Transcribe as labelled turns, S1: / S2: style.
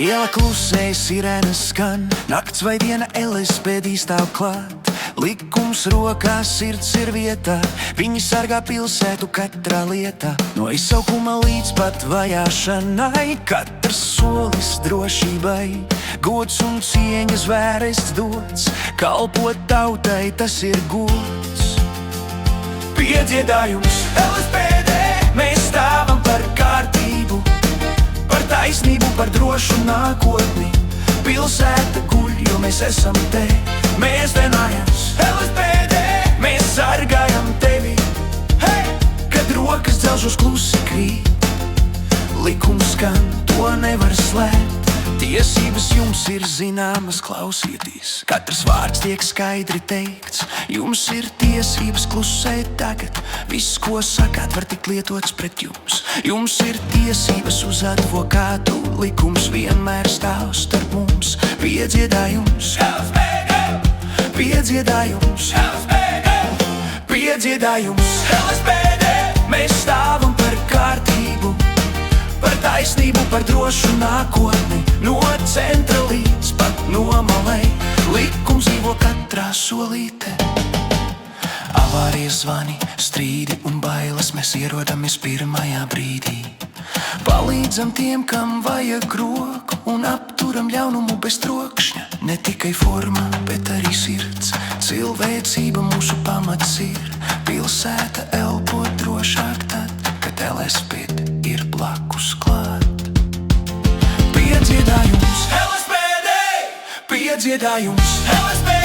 S1: Iela klusē, sirēnas skan, nakts vai diena LSPD stāv klāt. Likums rokās, sirds ir vietā, viņi sargā pilsētu katrā lietā. No izsaukuma līdz pat vajāšanai, katrs solis drošībai. Gods un cieņas vērsts dots, kalpot tautai tas ir gods. Piedziedājums LSPD, mēs stāvam par kārtību, par taisnību, par drošu nākotni. Pilsēta guļ, jo mēs esam te, mēs vienojams LSPD, mēs sargājam tevi. Hei! Kad rokas dzelžos klusi krīt, likums skan, to nevar slēpt. Tiesības jums ir zināmas, klausieties, katrs vārds tiek skaidri teikts. Jums ir tiesības klusēt tagad, viss, ko sakāt, var tikt lietots pret jums. Jums ir tiesības uz advokātu, likums vienmēr stāv starp mums. Piedziedājums LSPD, piedziedājums LSPD, piedziedājums LSPD, mēs stāvam par kārtību, par taisnību, par drošu nākotni. No centra līdz pat nomalei, likums dzīvo katrā solītē. Avārijas zvani, strīdi un bailes, mēs ierodamies pirmajā brīdī. Palīdzam tiem, kam vajag roku, un apturam ļaunumu bez trokšņa. Ne tikai forma, bet arī sirds, cilvēcība mūsu pamats ir. Pilsēta elpo drošāk tad, kad LSPD ir blakus klāt. Piedziedājums LSPD, piedziedājums LSPD.